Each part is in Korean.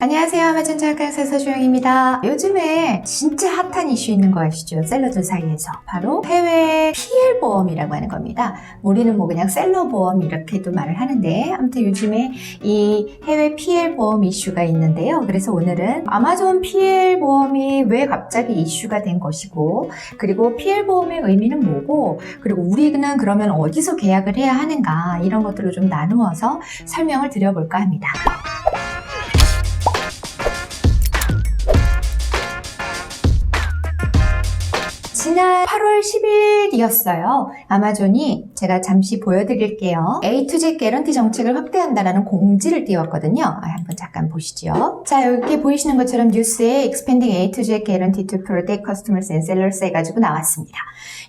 안녕하세요. 아마존 자학강사 서주영입니다. 요즘에 진짜 핫한 이슈 있는 거 아시죠? 셀러들 사이에서. 바로 해외 PL 보험이라고 하는 겁니다. 우리는 뭐 그냥 셀러 보험 이렇게도 말을 하는데 아무튼 요즘에 이 해외 PL 보험 이슈가 있는데요. 그래서 오늘은 아마존 PL 보험이 왜 갑자기 이슈가 된 것이고, 그리고 PL 보험의 의미는 뭐고, 그리고 우리는 그러면 어디서 계약을 해야 하는가, 이런 것들을 좀 나누어서 설명을 드려볼까 합니다. 지난 8월 10일이었어요. 아마존이 제가 잠시 보여드릴게요. A to Z 개런티 정책을 확대한다라는 공지를 띄웠거든요. 한번 잠깐 보시죠. 자, 여기 보이시는 것처럼 뉴스에 Expanding A to Z Guarantee to Protect Customers and Sellers 해가지고 나왔습니다.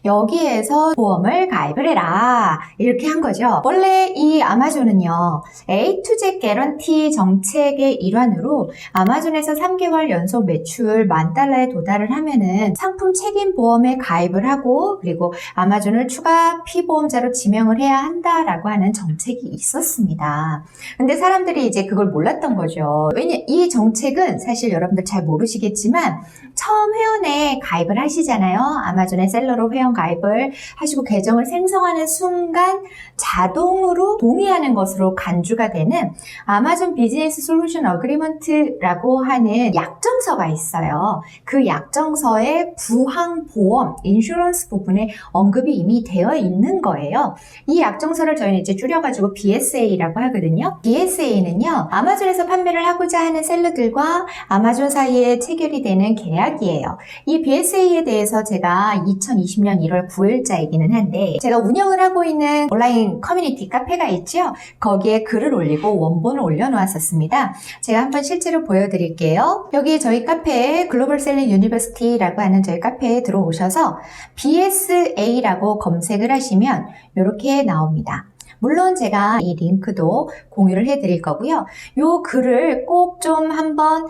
여기에서 보험을 가입을 해라, 이렇게 한 거죠. 원래 이 아마존은요, A to Z 개런티 정책의 일환으로 아마존에서 3개월 연속 매출 $10,000에 도달을 하면은 상품 책임 보험에 가입을 하고, 그리고 아마존을 추가 피보험자로 지명을 해야 한다라고 하는 정책이 있었습니다. 근데 사람들이 이제 그걸 몰랐던 거죠. 왜냐, 이 정책은 사실 여러분들 잘 모르시겠지만 처음 회원에 가입을 하시잖아요. 아마존의 셀러로 회원 가입을 하시고 계정을 생성하는 순간 자동으로 동의하는 것으로 간주가 되는 아마존 비즈니스 솔루션 어그리먼트라고 하는 약정서가 있어요. 그 약정서에 부항보험, 인슈런스 부분에 언급이 이미 되어 있는 거예요. 이 약정서를 저희는 이제 줄여가지고 BSA라고 하거든요. BSA는요, 아마존에서 판매를 하고자 하는 셀러들과 아마존 사이에 체결이 되는 계약이에요. 이 BSA에 대해서 제가 2020년 1월 9일자이기는 한데, 제가 운영을 하고 있는 온라인 커뮤니티 카페가 있죠? 거기에 글을 올리고 원본을 올려놓았었습니다. 제가 한번 실제로 보여드릴게요. 여기 저희 카페에 글로벌 셀링 유니버시티라고 하는 저희 카페에 들어오셔서 BSA라고 검색을 하시면 이렇게 나옵니다. 물론 제가 이 링크도 공유를 해드릴 거고요. 이 글을 꼭 좀 한번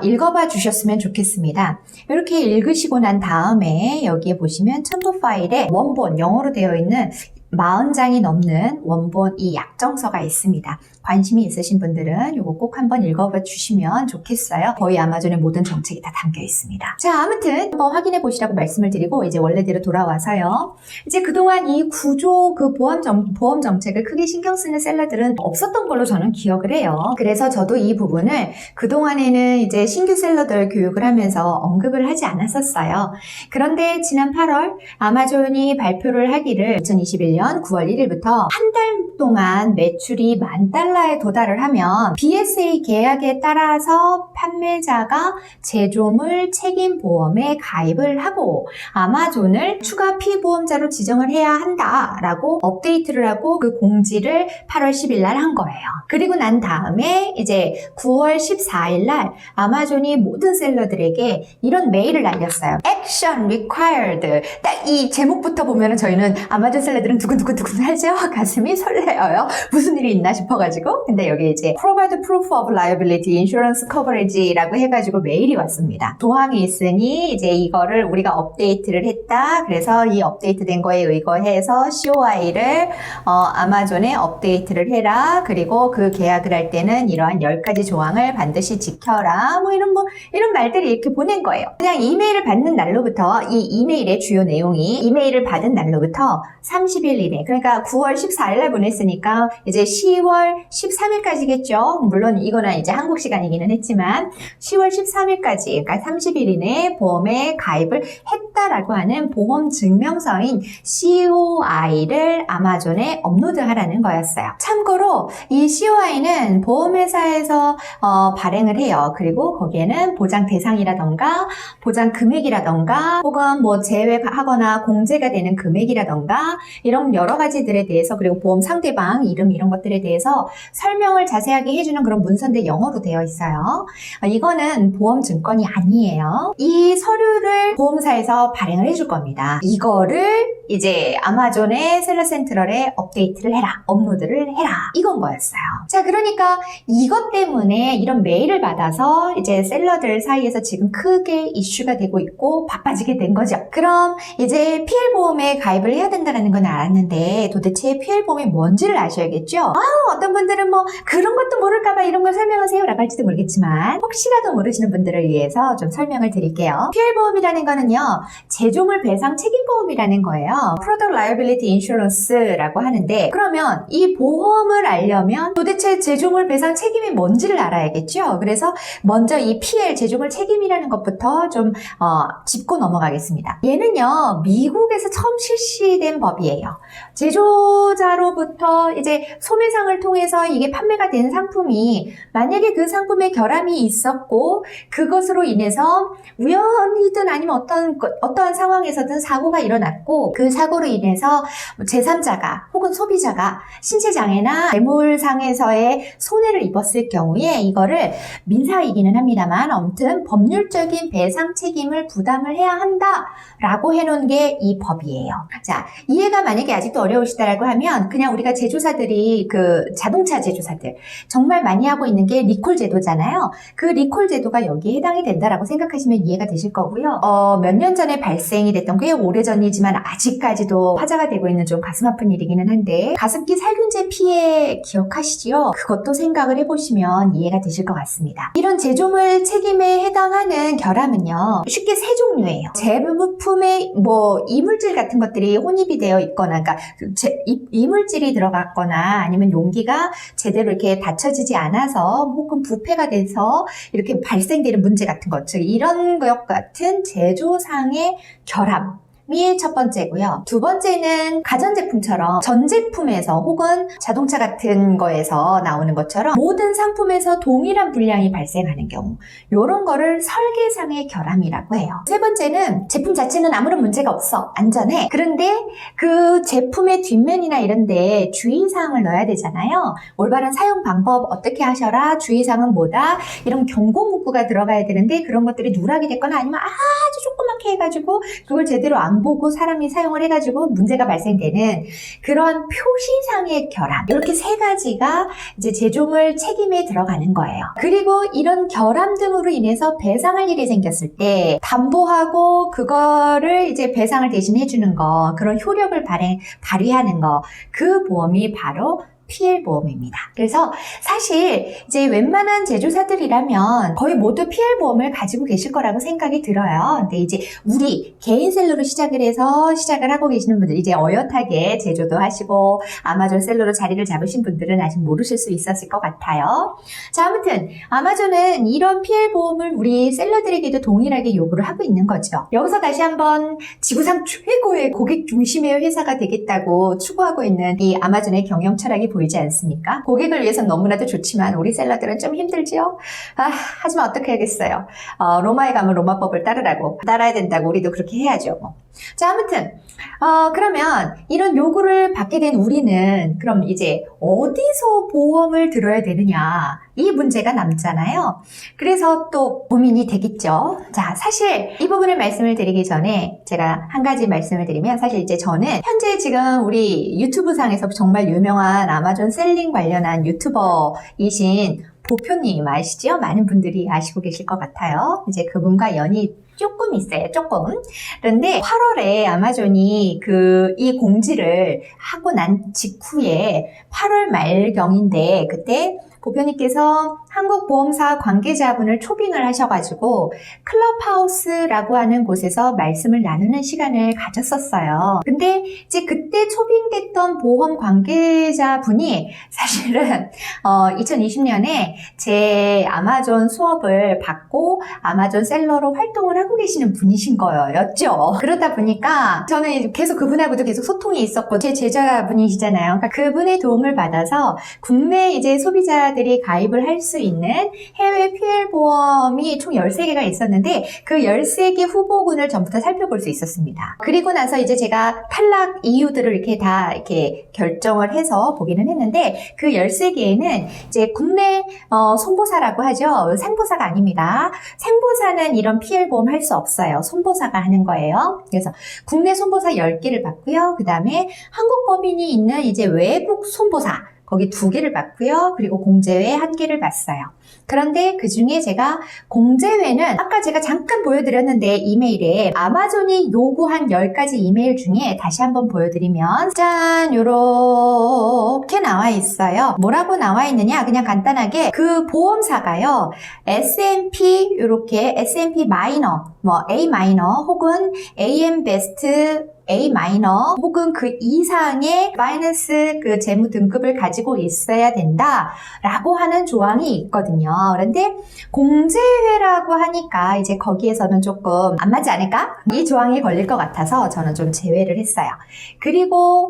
읽어봐 주셨으면 좋겠습니다. 이렇게 읽으시고 난 다음에 여기에 보시면 첨부 파일에 원본, 영어로 되어 있는 40장이 넘는 원본 이 약정서가 있습니다. 관심이 있으신 분들은 이거 꼭 한번 읽어봐 주시면 좋겠어요. 거의 아마존의 모든 정책이 다 담겨 있습니다. 자, 아무튼 한번 확인해 보시라고 말씀을 드리고 이제 원래대로 돌아와서요. 이제 그동안 이 구조, 그 보험 정책을 크게 신경 쓰는 셀러들은 없었던 걸로 저는 기억을 해요. 그래서 저도 이 부분을 그동안에는 이제 신규 셀러들 교육을 하면서 언급을 하지 않았었어요. 그런데 지난 8월 아마존이 발표를 하기를 2021년 9월 1일부터 한 달 동안 매출이 $10,000에 도달을 하면 BSA 계약에 따라서 판매자가 제조물 책임 보험에 가입을 하고 아마존을 추가 피보험자로 지정을 해야 한다라고 업데이트를 하고 그 공지를 8월 10일 날 한 거예요. 그리고 난 다음에 이제 9월 14일 날 아마존이 모든 셀러들에게 이런 메일을 날렸어요. Action required. 딱 이 제목부터 보면은 저희는 아마존 셀러들은 두근두근 하죠? 가슴이 설레어요. 무슨 일이 있나 싶어가지고. 근데 여기 이제 Provide proof of liability insurance coverage라고 해가지고 메일이 왔습니다. 조항이 있으니 이제 이거를 우리가 업데이트를 했다. 그래서 이 업데이트된 거에 의거해서 COI를 아마존에 업데이트를 해라. 그리고 그 계약을 할 때는 이러한 10가지 조항을 반드시 지켜라. 이런 말들이 이렇게 보낸 거예요. 그냥 이메일을 받는 날로부터 이 이메일의 주요 내용이 이메일을 받은 날로부터 30일 이내, 그러니까 9월 14일 날 보냈으니까 이제 10월 13일까지겠죠. 물론 이거는 이제 한국 시간이기는 했지만 10월 13일까지, 그러니까 30일 이내에 보험에 가입을 했다라고 하는 보험 증명서인 COI를 아마존에 업로드하라는 거였어요. 참고로 이 COI는 보험회사에서 발행을 해요. 그리고 거기에는 보장 대상이라던가 보장 금액이라던가 혹은 뭐 제외하거나 공제가 되는 금액이라던가 이런 여러 가지들에 대해서, 그리고 보험 상대방 이름 이런 것들에 대해서 설명을 자세하게 해주는 그런 문서인데 영어로 되어 있어요. 이거는 보험 증권이 아니에요. 이 서류를 보험사에서 발행을 해줄 겁니다. 이거를 이제 아마존의 셀러 센트럴에 업데이트를 해라, 업로드를 해라, 이건 거였어요. 자, 그러니까 이것 때문에 이런 메일을 받아서 이제 셀러들 사이에서 지금 크게 이슈가 되고 있고 바빠지게 된 거죠. 그럼 이제 PL보험에 가입을 해야 된다는 건 알았는데 도대체 PL보험이 뭔지를 아셔야겠죠? 어떤 분들은 뭐 그런 것도 모를까봐 이런 걸 설명하세요 라고 할지도 모르겠지만 혹시라도 모르시는 분들을 위해서 좀 설명을 드릴게요. PL보험이라는 거는요, 제조물 배상 책임보험이라는 거예요. Product Liability Insurance라고 하는데, 그러면 이 보험을 알려면 도대체 제조물 배상 책임이 뭔지를 알아야겠죠. 그래서 먼저 이 PL 제조물 책임이라는 것부터 좀 짚고 넘어가겠습니다. 얘는요, 미국에서 처음 실시된 법이에요. 제조자로부터 이제 소매상을 통해서 이게 판매가 된 상품이 만약에 그 상품에 결함이 있었고 그것으로 인해서 우연이든 아니면 어떠한 상황에서든 사고가 일어났고 그 사고로 인해서 제3자가 혹은 소비자가 신체장애나 재물상에서의 손해를 입었을 경우에 이거를 민사이기는 합니다만 아무튼 법률적인 배상 책임을 부담을 해야 한다라고 해놓은 게 이 법이에요. 자, 이해가 만약에 아직도 어려우시다라고 하면 그냥 우리가 제조사들이 그 자동차 제조사들 정말 많이 하고 있는 게 리콜 제도잖아요. 그 리콜 제도가 여기에 해당이 된다라고 생각하시면 이해가 되실 거고요. 몇 년 전에 발생이 됐던 꽤 오래전이지만 아직까지도 화제가 되고 있는 좀 가슴 아픈 일이기는 한데 가습기 살균제 피해 기억하시지요? 그것도 생각을 해보시면 이해가 되실 것 같습니다. 이런 제조물 책임에 해당하는 결함은요, 쉽게 세 종류예요. 제품에 뭐 이물질 같은 것들이 혼입이 되어 있거나, 그러니까 이물질이 들어갔거나 아니면 용기가 제대로 이렇게 닫혀지지 않아서 혹은 부패가 돼서 이렇게 발생되는 문제 같은 것, 즉 이런 것 같은 제조상의 결함 이 첫 번째고요. 두 번째는 가전제품처럼 전 제품에서 혹은 자동차 같은 거에서 나오는 것처럼 모든 상품에서 동일한 불량이 발생하는 경우, 이런 거를 설계상의 결함이라고 해요. 세 번째는 제품 자체는 아무런 문제가 없어, 안전해. 그런데 그 제품의 뒷면이나 이런 데 주의사항을 넣어야 되잖아요. 올바른 사용 방법 어떻게 하셔라, 주의사항은 뭐다, 이런 경고 문구가 들어가야 되는데 그런 것들이 누락이 됐거나 아니면 아주 조그맣게 해가지고 그걸 제대로 안 보고 사람이 사용을 해가지고 문제가 발생되는 그런 표시상의 결함, 이렇게 세 가지가 이제 제조물 책임에 들어가는 거예요. 그리고 이런 결함 등으로 인해서 배상할 일이 생겼을 때 담보하고 그거를 이제 배상을 대신 해주는 거, 그런 효력을 발휘하는 거, 그 보험이 바로 PL보험입니다. 그래서 사실 이제 웬만한 제조사들이라면 거의 모두 PL보험을 가지고 계실 거라고 생각이 들어요. 근데 이제 우리 개인 셀러로 시작을 하고 계시는 분들, 이제 어엿하게 제조도 하시고 아마존 셀러로 자리를 잡으신 분들은 아직 모르실 수 있었을 것 같아요. 자, 아무튼 아마존은 이런 PL보험을 우리 셀러들에게도 동일하게 요구를 하고 있는 거죠. 여기서 다시 한번 지구상 최고의 고객 중심의 회사가 되겠다고 추구하고 있는 이 아마존의 경영 철학이 보이지 않습니까? 고객을 위해서는 너무나도 좋지만 우리 셀러들은 좀 힘들지요? 하지만 어떻게 하겠어요? 로마에 가면 로마법을 따라야 된다고 우리도 그렇게 해야죠. 뭐. 자, 아무튼 그러면 이런 요구를 받게 된 우리는 그럼 이제 어디서 보험을 들어야 되느냐, 이 문제가 남잖아요. 그래서 또 고민이 되겠죠. 자, 사실 이 부분을 말씀을 드리기 전에 제가 한 가지 말씀을 드리면, 사실 이제 저는 현재 지금 우리 유튜브 상에서 정말 유명한 아마존 셀링 관련한 유튜버이신 보표님 아시죠? 많은 분들이 아시고 계실 것 같아요. 이제 그분과 연이 조금 있어요, 조금. 그런데 8월에 아마존이 이 공지를 하고 난 직후에 8월 말경인데 그때 보표님께서 한국보험사 관계자분을 초빙을 하셔가지고 클럽하우스라고 하는 곳에서 말씀을 나누는 시간을 가졌었어요. 근데 이제 그때 초빙됐던 보험 관계자분이 사실은 2020년에 제 아마존 수업을 받고 아마존 셀러로 활동을 하고 계시는 분이신 거였죠. 그러다 보니까 저는 계속 그분하고도 계속 소통이 있었고 제 제자분이시잖아요. 그러니까 그분의 도움을 받아서 국내 이제 소비자들 구독자들이 가입을 할 수 있는 해외 PL보험이 총 13개가 있었는데 그 13개 후보군을 전부 다 살펴볼 수 있었습니다. 그리고 나서 이제 제가 탈락 이유들을 이렇게 다 이렇게 결정을 해서 보기는 했는데 그 13개에는 이제 국내 손보사라고 하죠. 생보사가 아닙니다. 생보사는 이런 PL보험 할 수 없어요. 손보사가 하는 거예요. 그래서 국내 손보사 10개를 봤고요. 그 다음에 한국 법인이 있는 이제 외국 손보사 거기 2개를 봤고요. 그리고 공제회 1개를 봤어요. 그런데 그 중에 제가 공제회는 아까 제가 잠깐 보여드렸는데 이메일에 아마존이 요구한 10가지 이메일 중에 다시 한번 보여드리면 짠! 요렇게 나와 있어요. 뭐라고 나와 있느냐? 그냥 간단하게 그 보험사가요. S&P 요렇게 S&P 마이너, 뭐 A 마이너 혹은 AM 베스트 A 마이너 혹은 그 이상의 파이낸스 그 재무 등급을 가지고 있어야 된다라고 하는 조항이 있거든요. 그런데 공제회라고 하니까 이제 거기에서는 조금 안 맞지 않을까? 이 조항이 걸릴 것 같아서 저는 좀 제외를 했어요. 그리고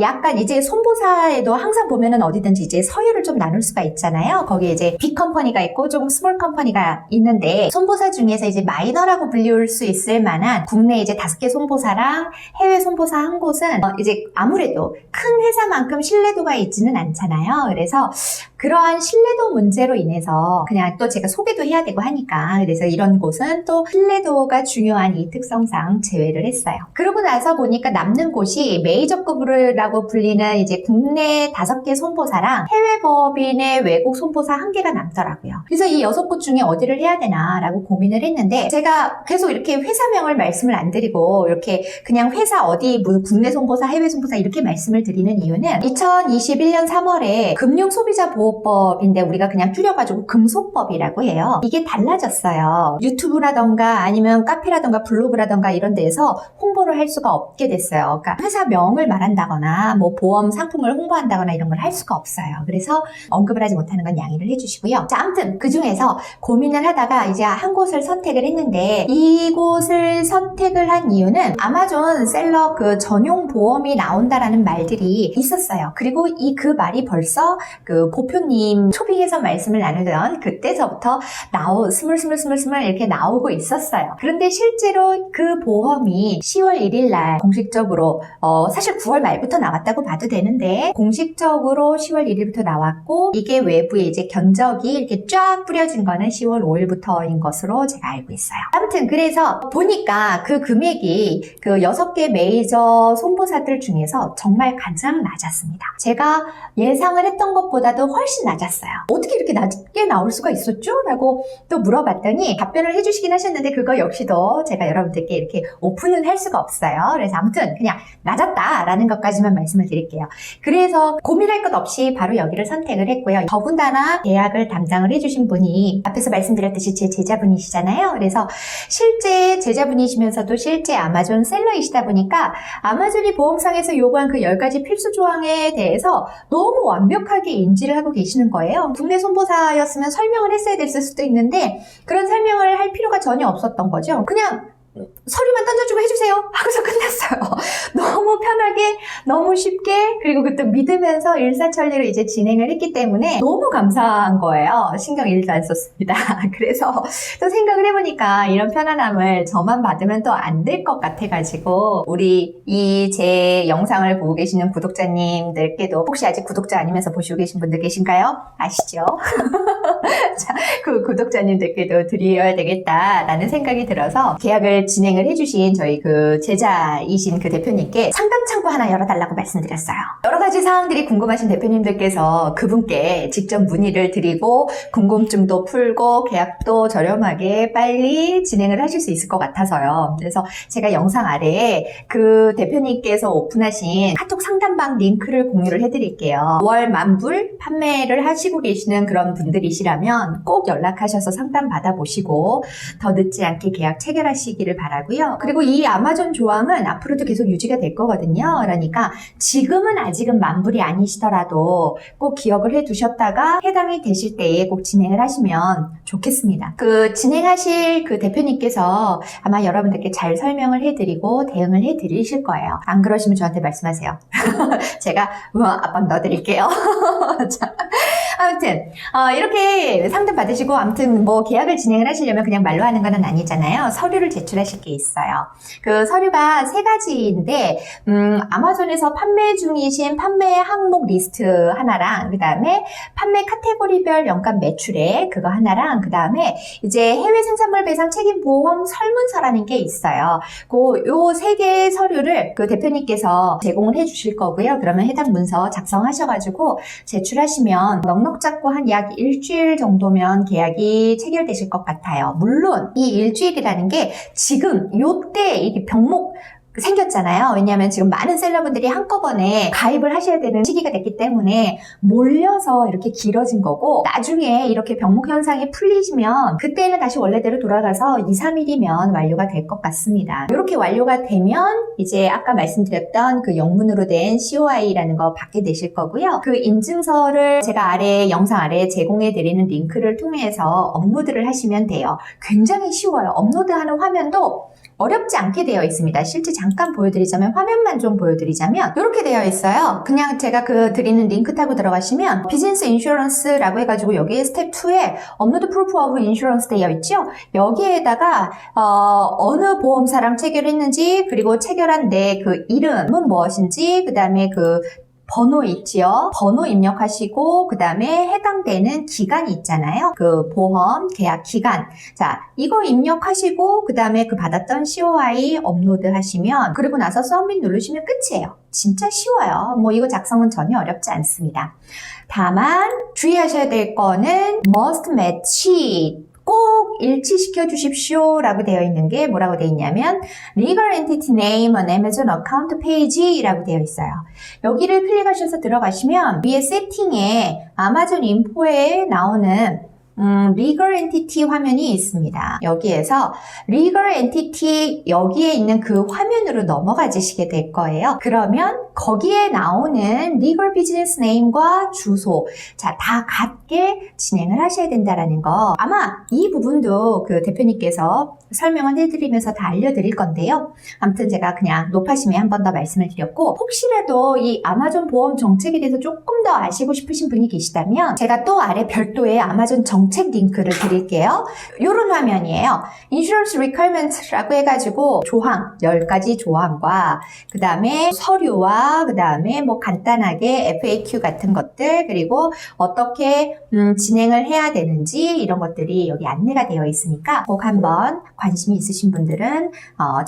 약간 이제 손보사에도 항상 보면은 어디든지 이제 서열을 좀 나눌 수가 있잖아요. 거기에 이제 빅 컴퍼니가 있고 조금 스몰 컴퍼니가 있는데 손보사 중에서 이제 마이너라고 불릴 수 있을 만한 국내 이제 5개 손보사랑 해외 손보사 한 곳은 이제 아무래도 큰 회사만큼 신뢰도가 있지는 않잖아요. 그래서 그러한 신뢰도 문제로 인해서 그냥 또 제가 소개도 해야 되고 하니까 그래서 이런 곳은 또 신뢰도가 중요한 이 특성상 제외를 했어요. 그러고 나서 보니까 남는 곳이 메이저급이라고 불리는 이제 국내 5개 손보사랑 해외 법인의 외국 손보사 1개가 남더라고요. 그래서 이 6곳 중에 어디를 해야 되나라고 고민을 했는데 제가 계속 이렇게 회사명을 말씀을 안 드리고 이렇게 그냥 회사 어디 국내 손보사, 해외 손보사 이렇게 말씀을 드리는 이유는 2021년 3월에 금융소비자보호법인데 우리가 그냥 줄여가지고 금소법이라고 해요. 이게 달라졌어요. 유튜브라던가 아니면 카페라던가 블로그라던가 이런 데에서 홍보를 할 수가 없게 됐어요. 그러니까 회사명을 말한다거나 뭐 보험 상품을 홍보한다거나 이런 걸 할 수가 없어요. 그래서 언급을 하지 못하는 건 양해를 해주시고요. 자, 아무튼 그 중에서 고민을 하다가 이제 한 곳을 선택을 했는데 이곳을 선택을 한 이유는 아마존 셀러 그 전용 보험이 나온다라는 말들이 있었어요. 그리고 그 말이 벌써 그 보표님 초빙에서 말씀을 나누던 그때서부터 스물스물 이렇게 나오고 있었어요. 그런데 실제로 그 보험이 10월 1일 날 공식적으로 사실 9월 말부터 나왔다고 봐도 되는데 공식적으로 10월 1일부터 나왔고 이게 외부에 이제 견적이 이렇게 쫙 뿌려진 거는 10월 5일부터인 것으로 제가 알고 있어요. 아무튼 그래서 보니까 그 금액이 그 6개 메이저 손보사들 중에서 정말 가장 낮았습니다. 제가 예상을 했던 것보다도 훨씬 낮았어요. 어떻게 이렇게 낮게 나올 수가 있었죠? 라고 또 물어봤더니 답변을 해주시긴 하셨는데 그거 역시도 제가 여러분들께 이렇게 오픈은 할 수가 없어요. 그래서 아무튼 그냥 낮았다라는 것까지만 말씀을 드릴게요. 그래서 고민할 것 없이 바로 여기를 선택을 했고요. 더군다나 계약을 담당을 해주신 분이 앞에서 말씀드렸듯이 제 제자분이시잖아요. 그래서 실제 제자분이시면서도 실제 아마존 셀러이시다 보니까 아마존이 보험상에서 요구한 그 10가지 필수 조항에 대해서 너무 완벽하게 인지를 하고 계시는 거예요. 국내 손보사였으면 설명을 했어야 됐을 수도 있는데 그런 설명을 할 필요가 전혀 없었던 거죠. 그냥 서류만 던져주고 해주세요 하고서 끝났어요. 너무 편하게 너무 쉽게 그리고 그때 믿으면서 일사천리로 이제 진행을 했기 때문에 너무 감사한 거예요. 신경 1도 안 썼습니다. 그래서 또 생각을 해보니까 이런 편안함을 저만 받으면 또 안 될 것 같아가지고 우리 이 제 영상을 보고 계시는 구독자님들께도 혹시 아직 구독자 아니면서 보시고 계신 분들 계신가요? 아시죠? 자, 그 구독자님들께도 드려야 되겠다라는 생각이 들어서 계약을 진행을 해주신 저희 그 제자이신 그 대표님께 상담 창구 하나 열어달라고 말씀드렸어요. 여러 가지 사항들이 궁금하신 대표님들께서 그분께 직접 문의를 드리고 궁금증도 풀고 계약도 저렴하게 빨리 진행을 하실 수 있을 것 같아서요. 그래서 제가 영상 아래에 그 대표님께서 오픈하신 카톡 상담방 링크를 공유를 해드릴게요. 월 만불 판매를 하시고 계시는 그런 분들이시라면 꼭 연락하셔서 상담 받아보시고 더 늦지 않게 계약 체결하시기를 되시기를 바라고요. 그리고 이 아마존 조항은 앞으로도 계속 유지가 될 거거든요. 그러니까 지금은 아직은 만불이 아니시더라도 꼭 기억을 해두셨다가 해당이 되실 때에 꼭 진행을 하시면 좋겠습니다. 그 진행하실 그 대표님께서 아마 여러분들께 잘 설명을 해드리고 대응을 해드리실 거예요. 안 그러시면 저한테 말씀하세요. 제가 압박 넣어드릴게요. 자, 아무튼 이렇게 상담 받으시고 아무튼 뭐 계약을 진행을 하시려면 그냥 말로 하는 건 아니잖아요. 서류를 제출하실 게 있어요. 그 서류가 3가지인데 아마존에서 판매 중이신 판매 항목 리스트 하나랑 그 다음에 판매 카테고리별 연간 매출액 그거 하나랑 그 다음에 이제 해외 생산물 배상 책임 보험 설문서라는 게 있어요. 요 3개의 서류를 그 대표님께서 제공을 해주실 거고요. 그러면 해당 문서 작성하셔가지고 제출하시면 넉넉 잡고 한 약 일주일 정도면 계약이 체결되실 것 같아요. 물론 이 일주일이라는 게 지금 요때 이게 병목 생겼잖아요. 왜냐하면 지금 많은 셀러분들이 한꺼번에 가입을 하셔야 되는 시기가 됐기 때문에 몰려서 이렇게 길어진 거고 나중에 이렇게 병목 현상이 풀리시면 그때는 다시 원래대로 돌아가서 2, 3일이면 완료가 될 것 같습니다. 이렇게 완료가 되면 이제 아까 말씀드렸던 그 영문으로 된 COI라는 거 받게 되실 거고요. 그 인증서를 제가 영상 아래에 제공해 드리는 링크를 통해서 업로드를 하시면 돼요. 굉장히 쉬워요. 업로드하는 화면도 어렵지 않게 되어 있습니다. 실제 잠깐 보여드리자면 화면만 좀 보여드리자면 이렇게 되어 있어요. 그냥 제가 그 드리는 링크 타고 들어가시면 비즈니스 인슈런스라고 해가지고 여기에 스텝 2에 업로드 프루프 오브 인슈런스 되어 있죠. 여기에다가 어느 보험사랑 체결했는지 그리고 체결한 내 그 이름은 무엇인지 그 다음에 그 번호 있지요. 번호 입력하시고 그 다음에 해당되는 기간이 있잖아요. 그 보험 계약 기간. 자, 이거 입력하시고 그 다음에 그 받았던 COI 업로드 하시면 그리고 나서 서밋 누르시면 끝이에요. 진짜 쉬워요. 뭐 이거 작성은 전혀 어렵지 않습니다. 다만 주의하셔야 될 거는 must match 꼭 일치시켜 주십시오 라고 되어 있는 게 뭐라고 되어 있냐면 Legal Entity Name on Amazon Account Page 라고 되어 있어요. 여기를 클릭하셔서 들어가시면 위에 세팅에 아마존 인포에 나오는 Legal Entity 화면이 있습니다. 여기에서 Legal Entity 여기에 있는 그 화면으로 넘어가시게 될 거예요. 그러면 거기에 나오는 Legal Business Name과 주소 자, 다 같게 진행을 하셔야 된다라는 거 아마 이 부분도 그 대표님께서 설명을 해드리면서 다 알려드릴 건데요. 아무튼 제가 그냥 높아심에 한 번 더 말씀을 드렸고 혹시라도 이 아마존 보험 정책에 대해서 조금 더 아시고 싶으신 분이 계시다면 제가 또 아래 별도의 아마존 정책 링크를 드릴게요. 이런 화면이에요. Insurance Requirements라고 해가지고 조항 10가지 조항과 그 다음에 서류와 그 다음에 뭐 간단하게 FAQ 같은 것들 그리고 어떻게 진행을 해야 되는지 이런 것들이 여기 안내가 되어 있으니까 꼭 한번 관심이 있으신 분들은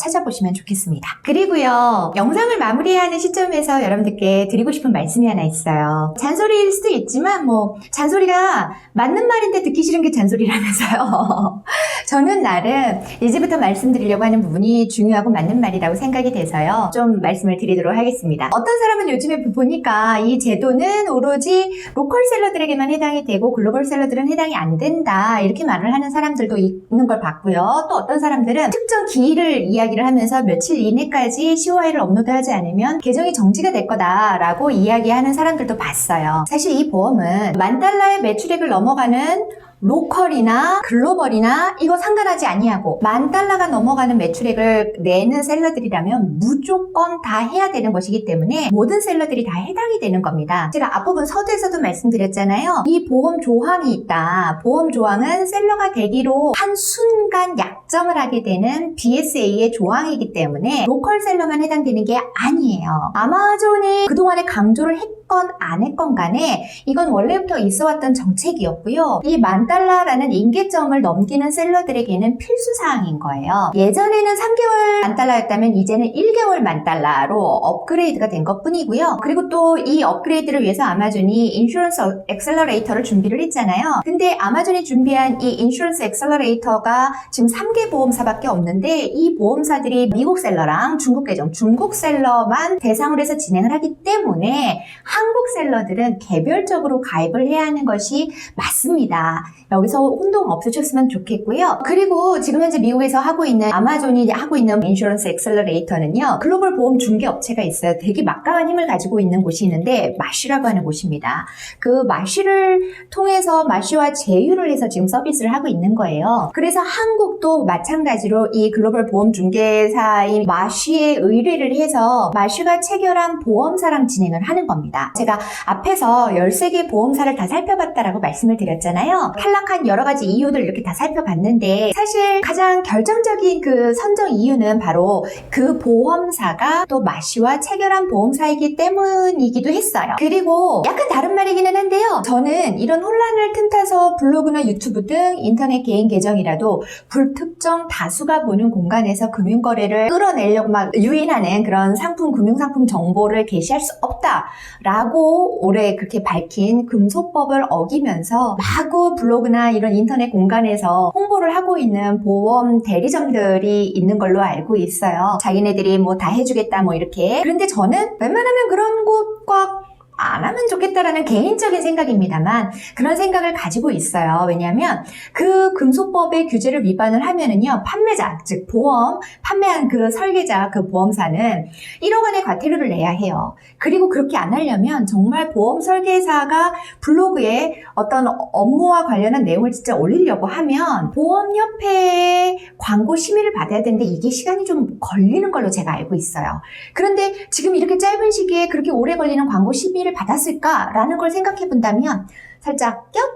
찾아보시면 좋겠습니다. 그리고요 영상을 마무리해야 하는 시점에서 여러분들께 드리고 싶은 말씀이 하나 있어요. 잔소리일 수도 있지만 뭐 잔소리가 맞는 말인데 듣기 싫은 게 잔소리라면서요. 저는 나름 이제부터 말씀드리려고 하는 부분이 중요하고 맞는 말이라고 생각이 돼서요. 좀 말씀을 드리도록 하겠습니다. 어떤 사람은 요즘에 보니까 이 제도는 오로지 로컬 셀러들에게만 해당이 되고 글로벌 셀러들은 해당이 안 된다 이렇게 말을 하는 사람들도 있는 걸 봤고요. 또 어떤 사람들은 특정 기일을 이야기를 하면서 며칠 이내까지 COI를 업로드하지 않으면 계정이 정지가 될 거다라고 이야기하는 사람들도 봤어요. 사실 이 보험은 $10,000의 매출액을 넘어가는 로컬이나 글로벌이나 이거 상관하지 아니하고 $10,000가 넘어가는 매출액을 내는 셀러들이라면 무조건 다 해야 되는 것이기 때문에 모든 셀러들이 다 해당이 되는 겁니다. 제가 앞부분 서두에서도 말씀드렸잖아요. 이 보험 조항이 있다. 보험 조항은 셀러가 되기로 한 순간 약정을 하게 되는 BSA의 조항이기 때문에 로컬 셀러만 해당되는 게 아니에요. 아마존이 그동안에 강조를 했건 안 했건 간에 이건 원래부터 있어왔던 정책이었고요. 이 $10,000라는 임계점을 넘기는 셀러들에게는 필수사항인 거예요. 예전에는 3개월 $10,000였다면 이제는 1개월 $10,000로 업그레이드가 된 것 뿐이고요. 그리고 또 이 업그레이드를 위해서 아마존이 인슈런스 엑셀러레이터를 준비를 했잖아요. 근데 아마존이 준비한 이 인슈런스 엑셀러레이터가 지금 3개 보험사밖에 없는데 이 보험사들이 미국 셀러랑 중국 계정, 중국 셀러만 대상으로 해서 진행을 하기 때문에 한국 셀러들은 개별적으로 가입을 해야 하는 것이 맞습니다. 여기서 혼동 없으셨으면 좋겠고요. 그리고 지금 현재 미국에서 하고 있는 아마존이 하고 있는 인슈런스 엑셀러레이터는요. 글로벌 보험 중개 업체가 있어요. 되게 막강한 힘을 가지고 있는 곳이 있는데 마쉬라고 하는 곳입니다. 그 마쉬를 통해서 마쉬와 제휴를 해서 지금 서비스를 하고 있는 거예요. 그래서 한국도 마찬가지로 이 글로벌 보험 중개사인 마쉬에 의뢰를 해서 마쉬가 체결한 보험사랑 진행을 하는 겁니다. 제가 앞에서 13개 보험사를 다 살펴봤다라고 말씀을 드렸잖아요. 탈락한 여러 가지 이유들 이렇게 다 살펴봤는데 사실 가장 결정적인 그 선정 이유는 바로 그 보험사가 또 마쉬와 체결한 보험사이기 때문이기도 했어요. 그리고 약간 다른 말이기는 한데요. 저는 이런 혼란을 틈타서 블로그나 유튜브 등 인터넷 개인 계정이라도 불특정 다수가 보는 공간에서 금융거래를 끌어내려고 막 유인하는 그런 상품, 금융상품 정보를 게시할 수 없다라고 올해 그렇게 밝힌 금소법을 어기면서 마구 블로그나 이런 인터넷 공간에서 홍보를 하고 있는 보험 대리점들이 있는 걸로 알고 있어요. 자기네들이 뭐 다 해주겠다 뭐 이렇게. 그런데 저는 웬만하면 그런 곳과 안 하면 좋겠다라는 개인적인 생각입니다만 그런 생각을 가지고 있어요. 왜냐하면 그 금소법의 규제를 위반을 하면은요, 판매자, 즉 보험 판매한 그 설계자, 그 보험사는 1억 원의 과태료를 내야 해요. 그리고 그렇게 안 하려면 정말 보험 설계사가 블로그에 어떤 업무와 관련한 내용을 진짜 올리려고 하면 보험협회의 광고 심의를 받아야 되는데 이게 시간이 좀 걸리는 걸로 제가 알고 있어요. 그런데 지금 이렇게 짧은 시기에 그렇게 오래 걸리는 광고 심의를 받았을까라는 걸 생각해 본다면 살짝 껴뚱?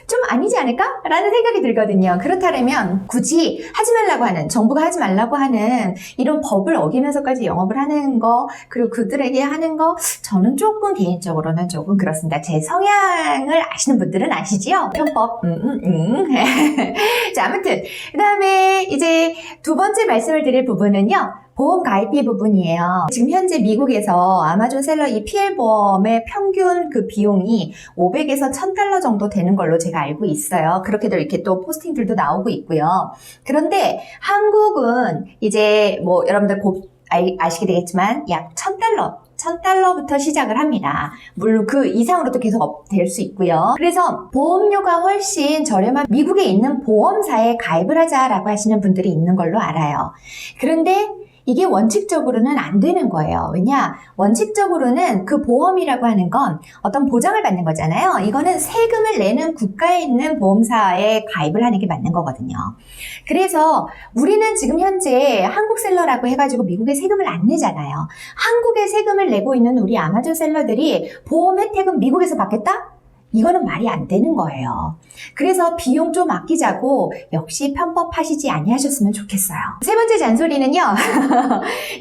좀 아니지 않을까? 라는 생각이 들거든요. 그렇다면 굳이 하지 말라고 하는, 정부가 하지 말라고 하는 이런 법을 어기면서까지 영업을 하는 거, 그리고 그들에게 하는 거, 저는 조금 개인적으로는 조금 그렇습니다. 제 성향을 아시는 분들은 아시지요? 편법. 자, 아무튼 그 다음에 이제 두 번째 말씀을 드릴 부분은요. 보험 가입비 부분이에요. 지금 현재 미국에서 아마존 셀러 이 PL보험의 평균 그 비용이 500에서 1000달러 정도 되는 걸로 제가 알고 있어요. 그렇게도 이렇게 또 포스팅들도 나오고 있고요. 그런데 한국은 이제 뭐 여러분들 곧 아시게 되겠지만 약 1000달러부터 시작을 합니다. 물론 그 이상으로도 계속 될 수 있고요. 그래서 보험료가 훨씬 저렴한 미국에 있는 보험사에 가입을 하자라고 하시는 분들이 있는 걸로 알아요. 그런데 이게 원칙적으로는 안 되는 거예요. 왜냐? 원칙적으로는 그 보험이라고 하는 건 어떤 보장을 받는 거잖아요. 이거는 세금을 내는 국가에 있는 보험사에 가입을 하는 게 맞는 거거든요. 그래서 우리는 지금 현재 한국셀러라고 해가지고 미국에 세금을 안 내잖아요. 한국에 세금을 내고 있는 우리 아마존 셀러들이 보험 혜택은 미국에서 받겠다? 이거는 말이 안 되는 거예요. 그래서 비용 좀 아끼자고 역시 편법하시지 아니하셨으면 좋겠어요. 세 번째 잔소리는요.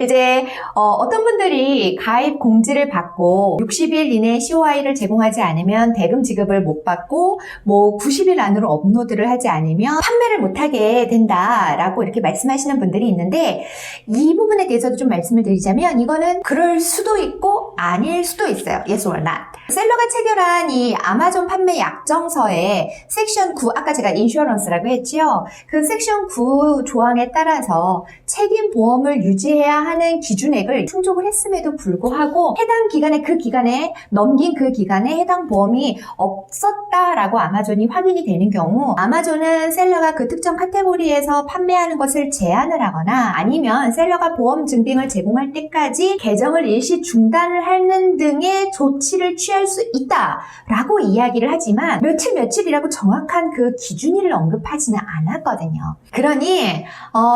이제 어떤 분들이 가입 공지를 받고 60일 이내에 COI를 제공하지 않으면 대금 지급을 못 받고 뭐 90일 안으로 업로드를 하지 않으면 판매를 못하게 된다라고 이렇게 말씀하시는 분들이 있는데 이 부분에 대해서도 좀 말씀을 드리자면 이거는 그럴 수도 있고 아닐 수도 있어요. Yes or not. 셀러가 체결한 이 아마존 판매 약정서에 섹션 9, 아까 제가 인슈어런스라고 했지요. 그 섹션 9 조항에 따라서 책임 보험을 유지해야 하는 기준액을 충족을 했음에도 불구하고 해당 기간에 그 기간에 넘긴 그 기간에 해당 보험이 없었다라고 아마존이 확인이 되는 경우 아마존은 셀러가 그 특정 카테고리에서 판매하는 것을 제한을 하거나 아니면 셀러가 보험 증빙을 제공할 때까지 계정을 일시 중단을 하는 등의 조치를 취할 수 있다라고 이야기를 하지만 며칠이라고 정확한 그 기준일을 언급하지는 않았거든요. 그러니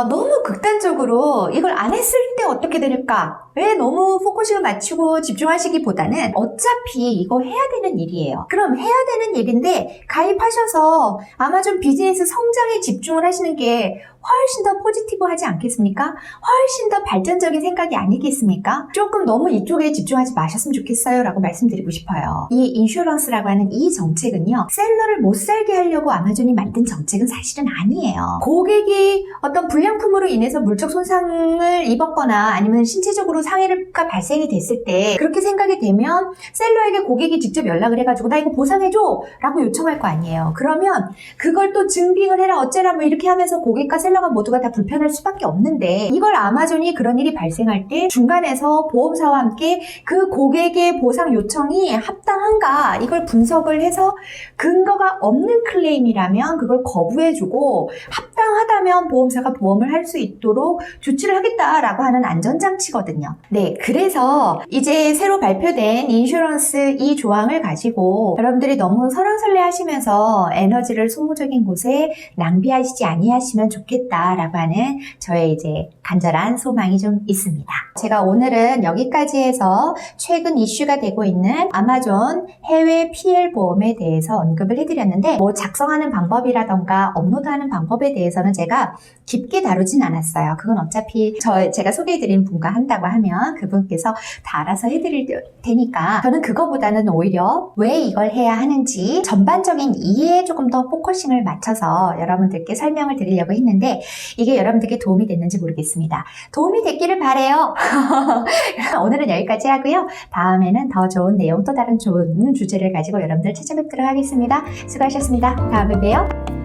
너무 극단적으로 이걸 안 했을 때 어떻게 될까? 왜 너무 포커싱을 맞추고 집중하시기보다는 어차피 이거 해야 되는 일이에요. 그럼 해야 되는 일인데 가입하셔서 아마존 비즈니스 성장에 집중을 하시는 게 훨씬 더 포지티브하지 않겠습니까? 훨씬 더 발전적인 생각이 아니겠습니까? 조금 너무 이쪽에 집중하지 마셨으면 좋겠어요 라고 말씀드리고 싶어요. 싶어요. 이 인슈런스라고 하는 이 정책은요, 셀러를 못 살게 하려고 아마존이 만든 정책은 사실은 아니에요. 고객이 어떤 불량품으로 인해서 물적 손상을 입었거나 아니면 신체적으로 상해가 발생이 됐을 때 그렇게 생각이 되면 셀러에게 고객이 직접 연락을 해가지고 나 이거 보상해줘 라고 요청할 거 아니에요. 그러면 그걸 또 증빙을 해라 어째라 뭐 이렇게 하면서 고객과 셀러가 모두가 다 불편할 수밖에 없는데, 이걸 아마존이 그런 일이 발생할 때 중간에서 보험사와 함께 그 고객의 보상 요청이 합당한가 이걸 분석을 해서 근거가 없는 클레임이라면 그걸 거부해주고 합당하다면 보험사가 보험을 할 수 있도록 조치를 하겠다라고 하는 안전장치거든요. 네, 그래서 이제 새로 발표된 인슈런스 이 조항을 가지고 여러분들이 너무 설왕설래 하시면서 에너지를 소모적인 곳에 낭비하시지 아니하시면 좋겠다라고 하는 저의 이제 간절한 소망이 좀 있습니다. 제가 오늘은 여기까지 해서 최근 이슈가 되고 있는 아마존 해외 PL 보험에 대해서 언급을 해드렸는데, 뭐 작성하는 방법이라던가 업로드하는 방법에 대해서는 제가 깊게 다루진 않았어요. 그건 어차피 제가 소개해드린 분과 한다고 하면 그분께서 다 알아서 해드릴 테니까, 저는 그거보다는 오히려 왜 이걸 해야 하는지 전반적인 이해에 조금 더 포커싱을 맞춰서 여러분들께 설명을 드리려고 했는데, 이게 여러분들께 도움이 됐는지 모르겠습니다. 도움이 됐기를 바라요. 오늘은 여기까지 하고요. 다음에는 더 좋은 내용, 또 다른 좋은 주제를 가지고 여러분들 찾아뵙도록 하겠습니다. 수고하셨습니다. 다음에 봬요.